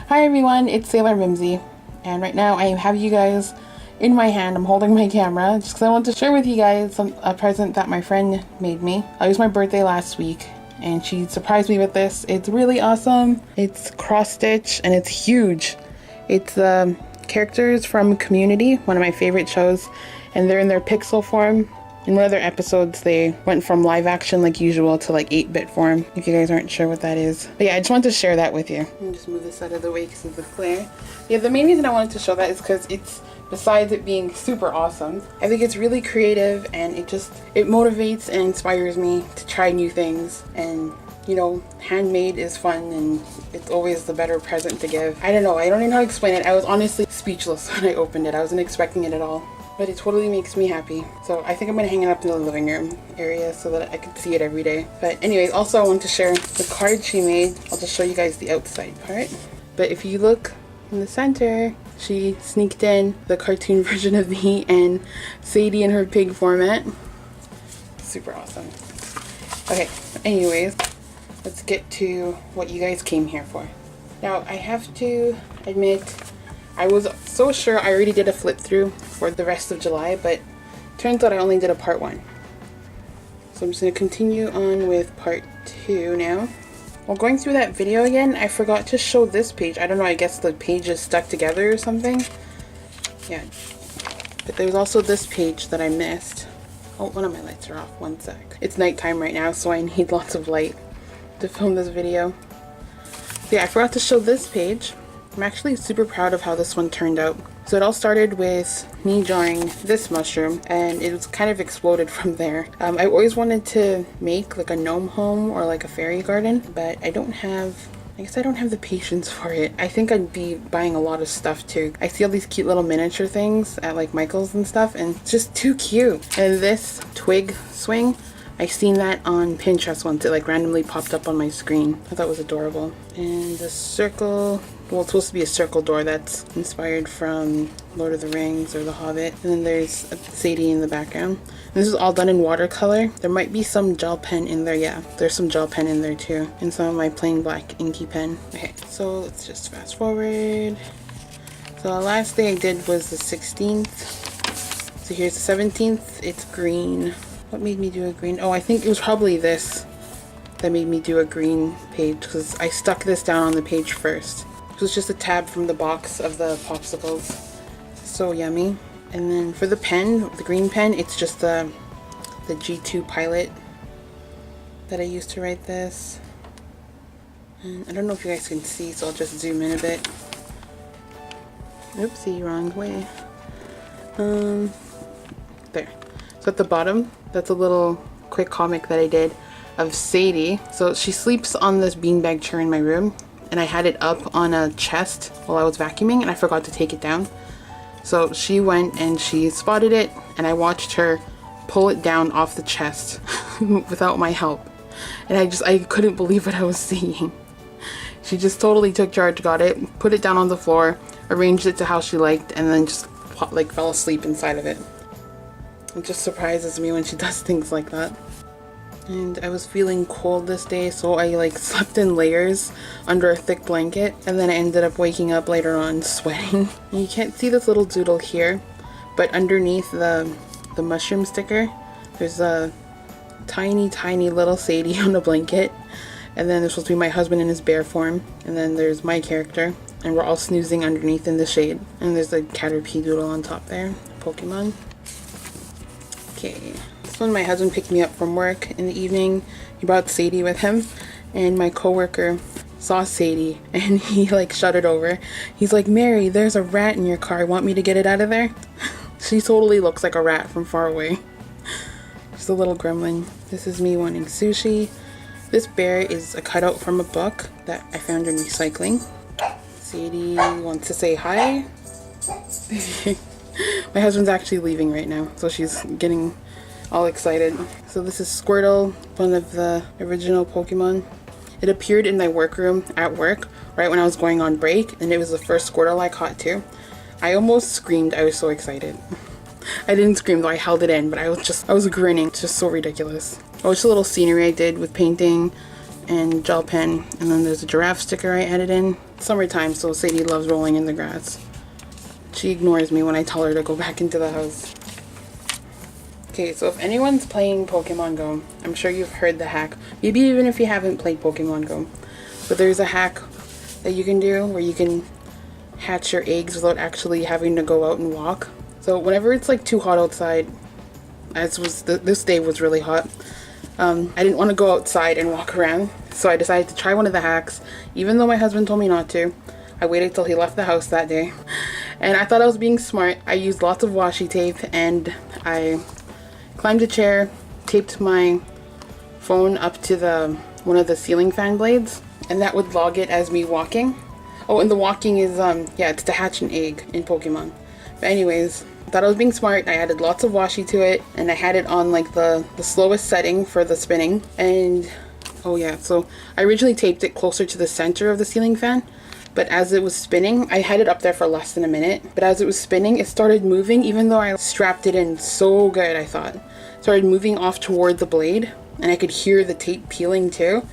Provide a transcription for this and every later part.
Hi everyone, it's Sailor Mimzy, and right now I have you guys in my hand. I'm holding my camera just because I want to share with you guys a present that my friend made me. It was my birthday last week and she surprised me with this. It's really awesome. It's cross stitch and it's huge. It's the characters from Community, one of my favorite shows, and they're in their pixel form. In one of their episodes, they went from live action like usual to like 8-bit form, if you guys aren't sure what that is. But yeah, I just wanted to share that with you. Let me just move this out of the way because of the glare. Yeah, the main reason I wanted to show that is because it's, besides it being super awesome, I think it's really creative and it motivates and inspires me to try new things. And you know, handmade is fun and it's always the better present to give. I don't know, I don't even know how to explain it. I was honestly speechless when I opened it. I wasn't expecting it at all. But it totally makes me happy. So I think I'm gonna hang it up in the living room area so that I can see it every day. But anyways, also I want to share the card she made. I'll just show you guys the outside part. But if you look in the center, she sneaked in the cartoon version of me and Sadie in her pig format. Super awesome. Okay, anyways, let's get to what you guys came here for. Now, I have to admit, I was so sure I already did a flip through for the rest of July, but turns out I only did a part 1. So I'm just going to continue on with part 2 now. While going through that video again, I forgot to show this page. I don't know, I guess the page is stuck together or something. Yeah. But there was also this page that I missed. Oh, one of my lights are off. One sec. It's nighttime right now, so I need lots of light to film this video. So yeah, I forgot to show this page. I'm actually super proud of how this one turned out. So it all started with me drawing this mushroom and it was kind of exploded from there. I always wanted to make like a gnome home or like a fairy garden, but I guess I don't have the patience for it. I think I'd be buying a lot of stuff too. I see all these cute little miniature things at like Michael's and stuff and it's just too cute. And this twig swing, I seen that on Pinterest once. It like randomly popped up on my screen. I thought it was adorable. And the circle, well, it's supposed to be a circle door that's inspired from Lord of the Rings or The Hobbit. And then there's Sadie in the background. And this is all done in watercolor. There might be some gel pen in there. Yeah, there's some gel pen in there too. And some of my plain black inky pen. Okay, so let's just fast forward. So the last thing I did was the 16th. So here's the 17th. It's green. What made me do a green? Oh, I think it was probably this that made me do a green page because I stuck this down on the page first. It was just a tab from the box of the popsicles. So yummy. And then for the pen, the green pen, it's just the G2 Pilot that I used to write this. And I don't know if you guys can see, so I'll just zoom in a bit. Oopsie, wrong way. There. So at the bottom, that's a little quick comic that I did of Sadie. So she sleeps on this beanbag chair in my room and I had it up on a chest while I was vacuuming and I forgot to take it down. So she went and she spotted it and I watched her pull it down off the chest without my help. And I couldn't believe what I was seeing. She just totally took charge, got it, put it down on the floor, arranged it to how she liked, and then just like fell asleep inside of it. It just surprises me when she does things like that. And I was feeling cold this day, so I like slept in layers under a thick blanket, and then I ended up waking up later on sweating. And you can't see this little doodle here, but underneath the mushroom sticker, there's a tiny little Sadie on a blanket, and then there's supposed to be my husband in his bear form, and then there's my character, and we're all snoozing underneath in the shade. And there's a Caterpie doodle on top there, Pokemon. Okay, this one my husband picked me up from work in the evening. He brought Sadie with him and my coworker saw Sadie and he like shouted over. He's like, "Mary, there's a rat in your car. Want me to get it out of there?" She totally looks like a rat from far away. Just a little gremlin. This is me wanting sushi. This bear is a cutout from a book that I found in recycling. Sadie wants to say hi. My husband's actually leaving right now, so she's getting all excited. So this is Squirtle, one of the original Pokemon. It appeared in my workroom at work right when I was going on break, and it was the first Squirtle I caught too. I almost screamed, I was so excited. I didn't scream though, I held it in, but I was grinning. It's just so ridiculous. Oh, it's a little scenery I did with painting and gel pen, and then there's a giraffe sticker I added in. summertime, so Sadie loves rolling in the grass. She ignores me when I tell her to go back into the house. Okay, so if anyone's playing Pokemon Go, I'm sure you've heard the hack. Maybe even if you haven't played Pokemon Go. But there's a hack that you can do where you can hatch your eggs without actually having to go out and walk. So whenever it's like too hot outside, as was this day was really hot, I didn't want to go outside and walk around. So I decided to try one of the hacks, even though my husband told me not to. I waited till he left the house that day. And I thought I was being smart. I used lots of washi tape and I climbed a chair, taped my phone up to one of the ceiling fan blades, and that would log it as me walking. Oh, and the walking is, yeah, it's to hatch an egg in Pokemon. But anyways, I thought I was being smart. I added lots of washi to it, and I had it on like the slowest setting for the spinning. And, oh yeah, so I originally taped it closer to the center of the ceiling fan, but as it was spinning, I had it up there for less than a minute, but as it was spinning, it started moving, even though I strapped it in so good, I thought. It started moving off toward the blade, and I could hear the tape peeling too.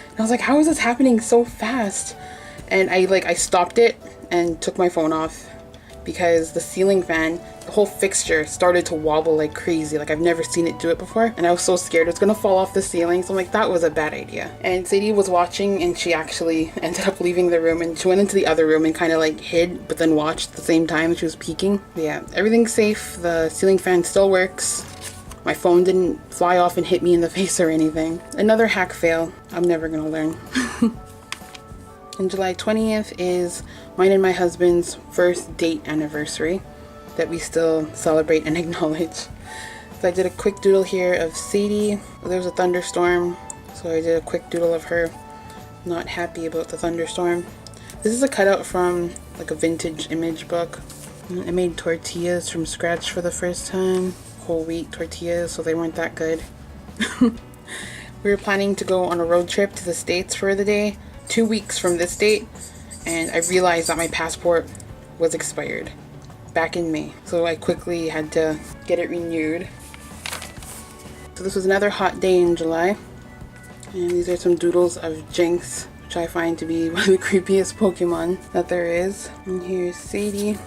And I was like, how is this happening so fast? And I stopped it and took my phone off because the ceiling fan, the whole fixture started to wobble like crazy. Like I've never seen it do it before. And I was so scared it was gonna fall off the ceiling. So I'm like, that was a bad idea. And Sadie was watching and she actually ended up leaving the room and she went into the other room and kind of like hid, but then watched at the same time. She was peeking. But yeah, everything's safe. The ceiling fan still works. My phone didn't fly off and hit me in the face or anything. Another hack fail. I'm never gonna learn. And July 20th is mine and my husband's first date anniversary that we still celebrate and acknowledge. So I did a quick doodle here of Sadie. There was a thunderstorm, so I did a quick doodle of her not happy about the thunderstorm. This is a cutout from like a vintage image book. I made tortillas from scratch for the first time. Whole wheat tortillas, so they weren't that good. We were planning to go on a road trip to the States for the day, 2 weeks from this date, and I realized that my passport was expired back in May, so I quickly had to get it renewed. So this was another hot day in July, and these are some doodles of Jinx, which I find to be one of the creepiest Pokemon that there is. And here's Sadie.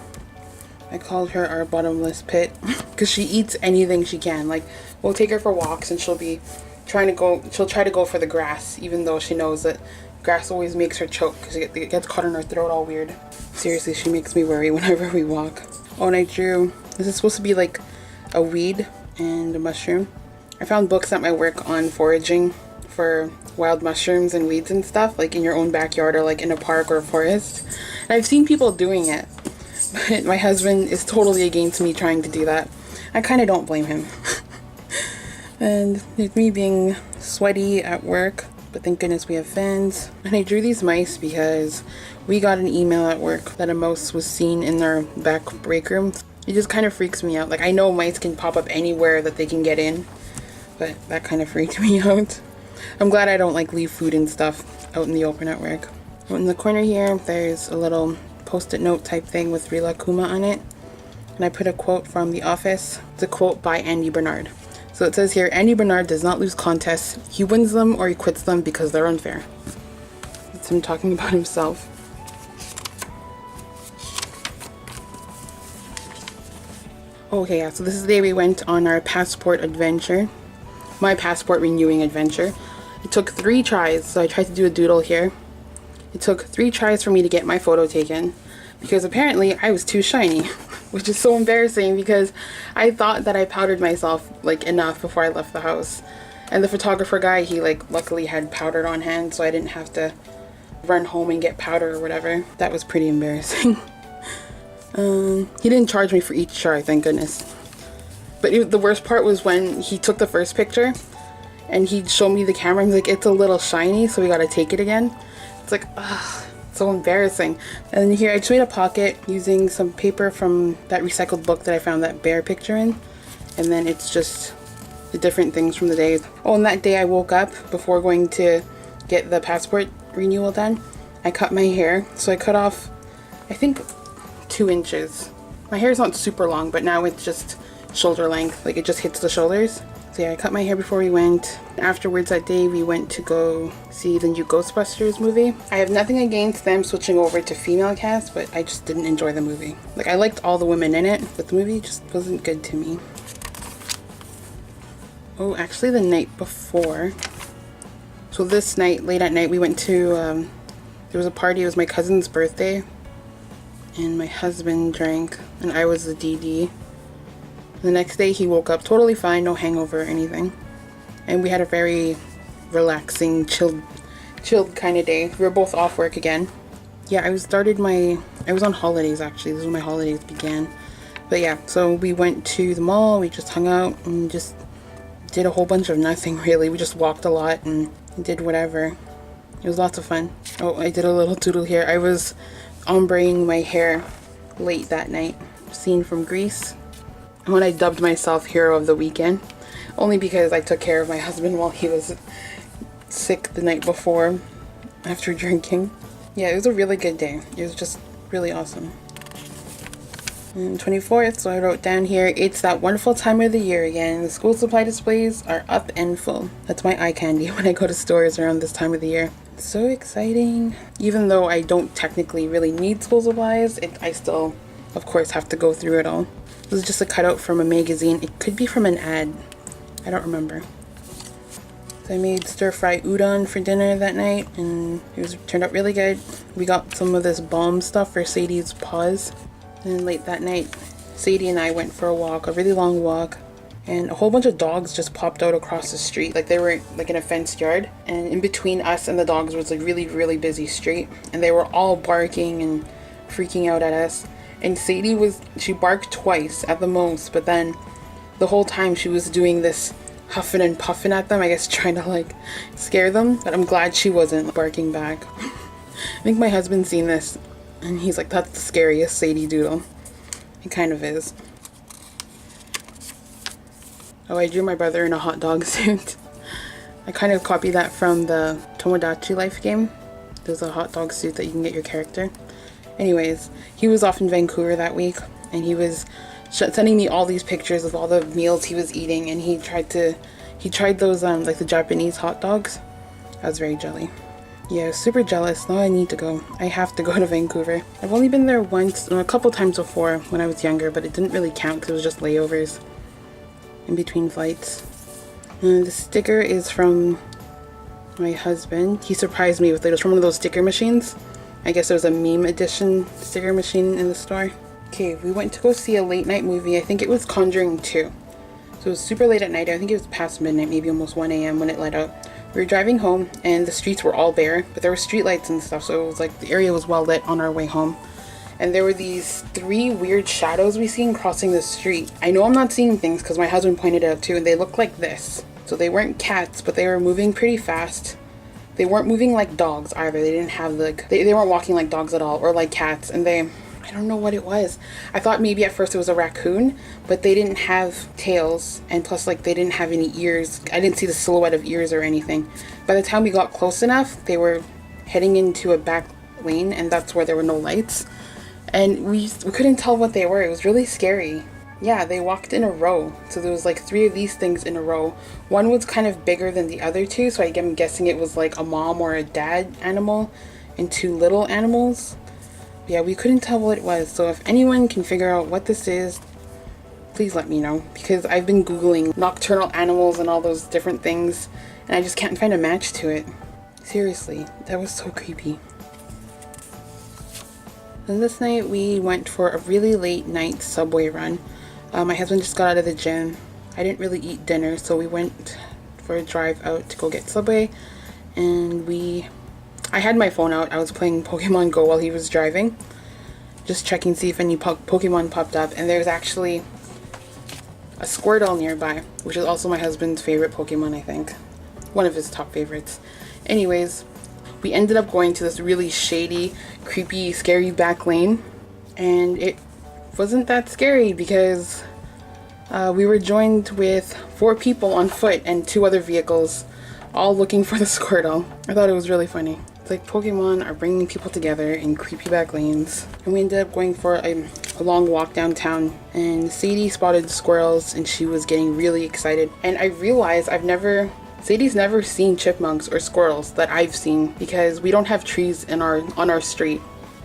I called her our bottomless pit because she eats anything she can. Like, we'll take her for walks and she'll try to go for the grass, even though she knows that grass always makes her choke because it gets caught in her throat all weird. Seriously, she makes me worry whenever we walk. Oh, and I drew, this is supposed to be like a weed and a mushroom. I found books at my work on foraging for wild mushrooms and weeds and stuff, like in your own backyard or like in a park or a forest. And I've seen people doing it, but my husband is totally against me trying to do that. I kind of don't blame him. And there's me being sweaty at work, but thank goodness we have fans. And I drew these mice because we got an email at work that a mouse was seen in our back break room. It just kind of freaks me out. Like, I know mice can pop up anywhere that they can get in, but that kind of freaked me out. I'm glad I don't like leave food and stuff out in the open at work. In the corner here, there's a little post-it note type thing with Rila Kuma on it. And I put a quote from The Office. It's a quote by Andy Bernard. So it says here, Andy Bernard does not lose contests. He wins them or he quits them because they're unfair. That's him talking about himself. Okay, yeah, so this is the day we went on our passport adventure. My passport renewing adventure. It took 3 tries, so I tried to do a doodle here. It took 3 tries for me to get my photo taken because apparently I was too shiny, which is so embarrassing because I thought that I powdered myself like enough before I left the house. And the photographer guy, he like luckily had powder on hand, so I didn't have to run home and get powder or whatever. That was pretty embarrassing. He didn't charge me for each try, thank goodness. But the worst part was when he took the first picture and he showed me the camera and he's like, it's a little shiny, so we gotta take it again. It's like, ugh, so embarrassing. And here I just made a pocket using some paper from that recycled book that I found that bear picture in. And then it's just the different things from the day. Oh, and that day I woke up before going to get the passport renewal done. I cut my hair. So I cut off, I think, 2 inches. My hair is not super long, but now it's just shoulder length. Like, it just hits the shoulders. So yeah, I cut my hair before we went. Afterwards that day, we went to go see the new Ghostbusters movie. I have nothing against them switching over to female cast, but I just didn't enjoy the movie. Like, I liked all the women in it, but the movie just wasn't good to me. Oh, actually the night before. So this night, late at night, we went to, there was a party. It was my cousin's birthday. And my husband drank, and I was the DD. The next day he woke up totally fine, no hangover or anything. And we had a very relaxing, chilled kind of day. We were both off work again. Yeah, I was on holidays actually. This is when my holidays began. But yeah, so we went to the mall, we just hung out and just did a whole bunch of nothing really. We just walked a lot and did whatever. It was lots of fun. Oh, I did a little doodle here. I was ombreing my hair late that night. Scene from Grease. When I dubbed myself Hero of the Weekend. Only because I took care of my husband while he was sick the night before after drinking. Yeah, it was a really good day. It was just really awesome. And 24th, so I wrote down here, it's that wonderful time of the year again. The school supply displays are up and full. That's my eye candy when I go to stores around this time of the year. It's so exciting. Even though I don't technically really need school supplies, I still, of course, have to go through it all. This is just a cutout from a magazine. It could be from an ad. I don't remember. So I made stir-fry udon for dinner that night, and turned out really good. We got some of this balm stuff for Sadie's paws. And late that night, Sadie and I went for a walk, a really long walk, and a whole bunch of dogs just popped out across the street. Like they were like in a fenced yard, and in between us and the dogs was a really, really busy street, and they were all barking and freaking out at us. And Sadie she barked twice at the most, but then the whole time she was doing this huffing and puffing at them, I guess trying to like scare them, but I'm glad she wasn't barking back. I think my husband's seen this and he's like, that's the scariest Sadie doodle. It kind of is. Oh, I drew my brother in a hot dog suit. I kind of copied that from the Tomodachi Life game. There's a hot dog suit that you can get your character. Anyways, he was off in Vancouver that week, and he was sending me all these pictures of all the meals he was eating, and he tried those like the Japanese hot dogs. I was very jelly. Yeah, super jealous. Now I need to go. I have to go to Vancouver. I've only been there once, or a couple times before when I was younger, but it didn't really count because it was just layovers in between flights. And the sticker is from my husband. He surprised me with it. It was from one of those sticker machines. I guess there was a meme edition sticker machine in the store. Okay, we went to go see a late night movie. I think it was Conjuring 2. So it was super late at night. I think it was past midnight, maybe almost 1 a.m. when it let out. We were driving home and the streets were all bare, but there were street lights and stuff, so it was like the area was well lit on our way home. And there were these 3 weird shadows we seen crossing the street. I know I'm not seeing things because my husband pointed it out too, and they looked like this. So they weren't cats, but they were moving pretty fast. They weren't moving like dogs either. They didn't have like, they weren't walking like dogs at all, or like cats, and I don't know what it was. I thought maybe at first it was a raccoon, but they didn't have tails, and plus like they didn't have any ears. I didn't see the silhouette of ears or anything. By the time we got close enough, they were heading into a back lane, and that's where there were no lights. And we couldn't tell what they were. It was really scary. Yeah, they walked in a row. So there was like 3 of these things in a row. One was kind of bigger than the other 2, so I'm guessing it was like a mom or a dad animal and 2 little animals. Yeah, we couldn't tell what it was. So if anyone can figure out what this is, please let me know. Because I've been Googling nocturnal animals and all those different things, and I just can't find a match to it. Seriously, that was so creepy. Then this night we went for a really late night Subway run. My husband just got out of the gym. I didn't really eat dinner, so we went for a drive out to go get Subway. And I had my phone out. I was playing Pokemon Go while he was driving. Just checking to see if any Pokemon popped up. And there's actually a Squirtle nearby, which is also my husband's favorite Pokemon, I think. One of his top favorites. Anyways, we ended up going to this really shady, creepy, scary back lane. And it wasn't that scary because we were joined with 4 people on foot and 2 other vehicles, all looking for the Squirtle. I thought it was really funny. It's like Pokemon are bringing people together in creepy back lanes. And we ended up going for a a long walk downtown, and Sadie spotted squirrels and she was getting really excited. And I realized Sadie's never seen chipmunks or squirrels that I've seen, because we don't have trees on our street.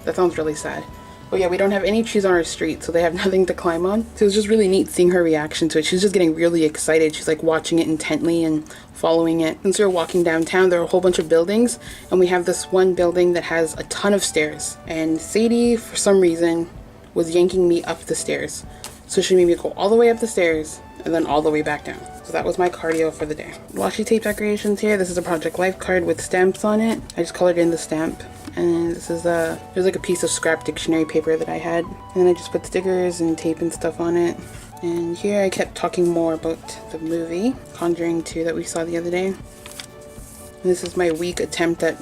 That sounds really sad. But yeah, we don't have any trees on our street, so they have nothing to climb on. So it was just really neat seeing her reaction to it. She's just getting really excited. She's like watching it intently and following it. Since we're walking downtown, there are a whole bunch of buildings, and we have this one building that has a ton of stairs. And Sadie, for some reason, was yanking me up the stairs. So she made me go all the way up the stairs and then all the way back down. So that was my cardio for the day. Washi tape decorations here. This is a Project Life card with stamps on it. I just colored in the stamp. And this is there's like a piece of scrap dictionary paper that I had. And then I just put stickers and tape and stuff on it. And here I kept talking more about the movie, Conjuring 2, that we saw the other day. And this is my weak attempt at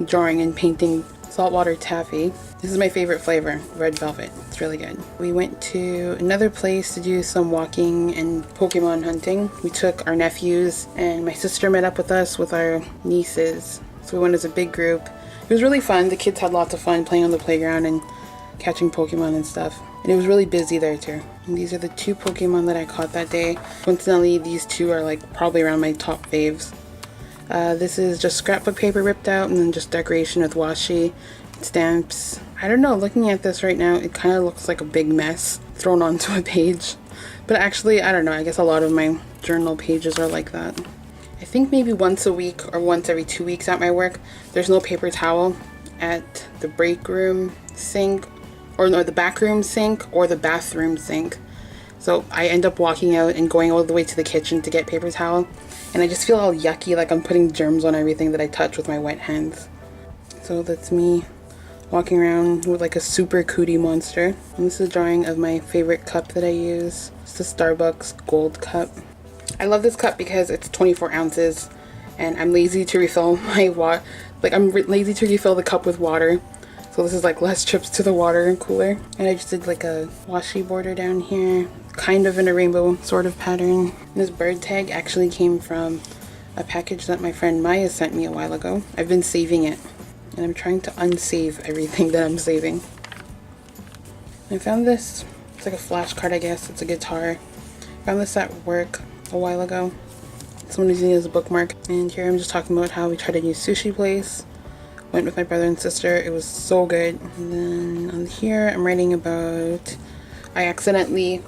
drawing and painting saltwater taffy. This is my favorite flavor, red velvet. It's really good. We went to another place to do some walking and Pokemon hunting. We took our nephews, and my sister met up with us with our nieces. So we went as a big group. It was really fun. The kids had lots of fun playing on the playground and catching Pokemon and stuff. And it was really busy there too. And these are the 2 Pokemon that I caught that day. Coincidentally, these 2 are like probably around my top faves. This is just scrapbook paper ripped out, and then just decoration with washi, stamps. I don't know, looking at this right now, it kind of looks like a big mess thrown onto a page. But actually, I don't know, I guess a lot of my journal pages are like that. I think maybe once a week or once every 2 weeks at my work, there's no paper towel at the break room sink, or no, the back room sink or the bathroom sink. So I end up walking out and going all the way to the kitchen to get paper towel, and I just feel all yucky, like I'm putting germs on everything that I touch with my wet hands. So that's me walking around with like a super cootie monster. And this is a drawing of my favorite cup that I use. It's the Starbucks gold cup. I love this cup because it's 24 ounces, and I'm lazy to refill my lazy to refill the cup with water. So this is like less trips to the water cooler. And I just did like a washi border down here, kind of in a rainbow sort of pattern. And this bird tag actually came from a package that my friend Maya sent me a while ago. I've been saving it, and I'm trying to unsave everything that I'm saving. I found this, it's like a flashcard, I guess. It's a guitar. I found this at work a while ago. Someone was using it as a bookmark. And here I'm just talking about how we tried a new sushi place. Went with my brother and sister. It was so good. And then on here I'm writing about I accidentally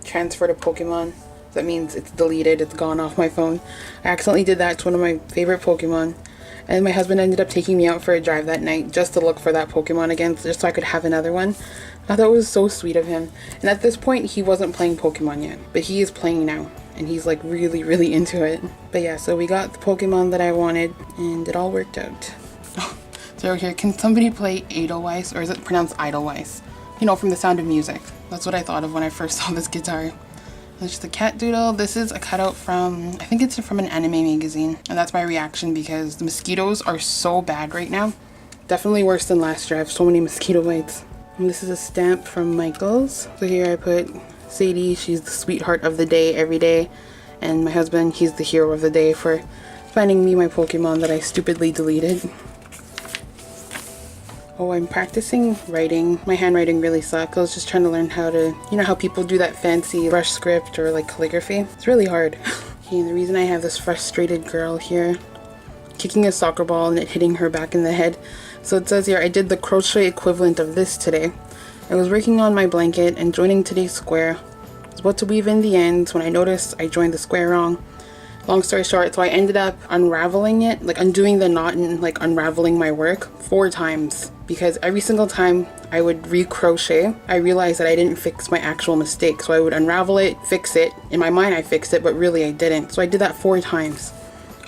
transferred a Pokemon. That means it's deleted, it's gone off my phone. I accidentally did that to one of my favorite Pokemon. And my husband ended up taking me out for a drive that night just to look for that Pokemon again, just so I could have another one. I thought it was so sweet of him. And at this point, he wasn't playing Pokemon yet, but he is playing now. And he's like really, really into it. But yeah, so we got the Pokemon that I wanted, and it all worked out. So here, can somebody play Edelweiss, or is it pronounced Idleweiss? You know, from The Sound of Music. That's what I thought of when I first saw this guitar. There's just a cat doodle. This is a cutout from, I think it's from an anime magazine. And that's my reaction because the mosquitoes are so bad right now. Definitely worse than last year. I have so many mosquito bites. And this is a stamp from Michaels. So here I put Sadie, she's the sweetheart of the day every day. And my husband, he's the hero of the day for finding me my Pokemon that I stupidly deleted. Oh, I'm practicing writing. My handwriting really sucks. I was just trying to learn how to, you know how people do that fancy brush script or like calligraphy? It's really hard. Okay, and the reason I have this frustrated girl here kicking a soccer ball and it hitting her back in the head. So it says here, I did the crochet equivalent of this today. I was working on my blanket and joining today's square. I was about to weave in the ends when I noticed I joined the square wrong. Long story short, so I ended up unraveling it, like undoing the knot and like unraveling my work 4 times. Because every single time I would re-crochet, I realized that I didn't fix my actual mistake. So I would unravel it, fix it. In my mind I fixed it, but really I didn't. So I did that 4 times.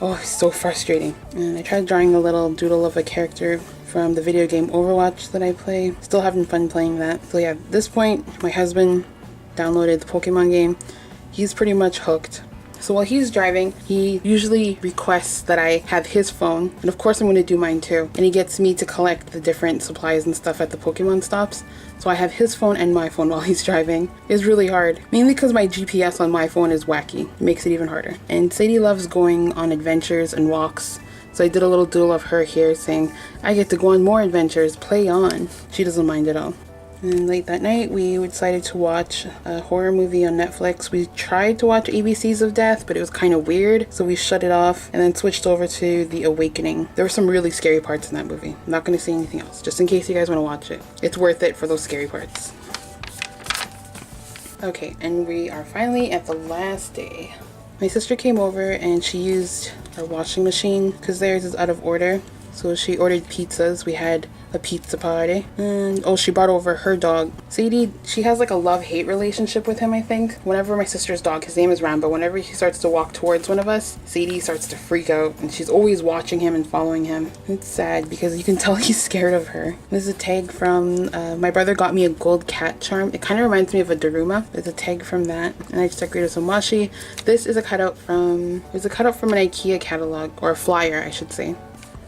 Oh, it's so frustrating. And I tried drawing a little doodle of a character from the video game Overwatch that I play. Still having fun playing that. So yeah, at this point, my husband downloaded the Pokemon game. He's pretty much hooked. So while he's driving, he usually requests that I have his phone, and of course I'm going to do mine too. And he gets me to collect the different supplies and stuff at the Pokemon stops. So I have his phone and my phone while he's driving. It's really hard, mainly because my GPS on my phone is wacky. It makes it even harder. And Sadie loves going on adventures and walks. So I did a little doodle of her here saying, I get to go on more adventures, play on. She doesn't mind at all. And late that night, we decided to watch a horror movie on Netflix. We tried to watch ABCs of Death, but it was kind of weird, so we shut it off and then switched over to The Awakening. There were some really scary parts in that movie. I'm not going to say anything else, just in case you guys want to watch it. It's worth it for those scary parts. Okay, and we are finally at the last day. My sister came over and she used our washing machine because theirs is out of order. So she ordered pizzas. We had a pizza party. And oh, she brought over her dog. Sadie, she has like a love-hate relationship with him, I think. Whenever my sister's dog, his name is Rambo, whenever he starts to walk towards one of us, Sadie starts to freak out and she's always watching him and following him. It's sad because you can tell he's scared of her. This is a tag from, my brother got me a gold cat charm. It kind of reminds me of a Daruma. There's a tag from that. And I just decorated some washi. This is a cutout from, it was a cutout from an IKEA catalog, or a flyer, I should say.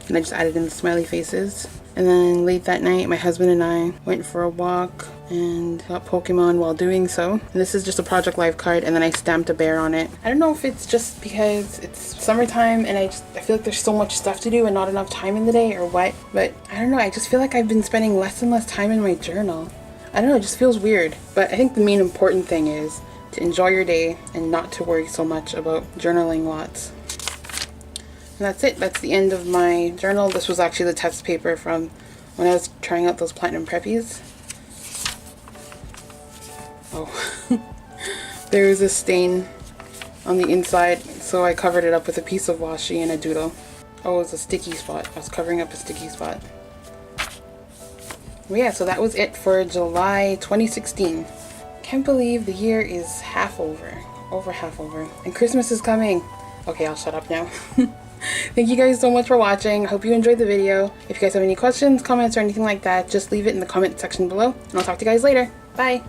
And I just added in the smiley faces. And then late that night, my husband and I went for a walk and got Pokemon while doing so. And this is just a Project Life card, and then I stamped a bear on it. I don't know if it's just because it's summertime and I feel like there's so much stuff to do and not enough time in the day or what, but I don't know, I just feel like I've been spending less and less time in my journal. I don't know, it just feels weird. But I think the main important thing is to enjoy your day and not to worry so much about journaling lots. And that's it. That's the end of my journal. This was actually the test paper from when I was trying out those Platinum Preppies. Oh, there's a stain on the inside, so I covered it up with a piece of washi and a doodle. Oh, it was a sticky spot. I was covering up a sticky spot. Well, yeah, so that was it for July 2016. Can't believe the year is half over. Over half over. And Christmas is coming. Okay, I'll shut up now. Thank you guys so much for watching. I hope you enjoyed the video. If you guys have any questions, comments, or anything like that, just leave it in the comment section below, and I'll talk to you guys later. Bye!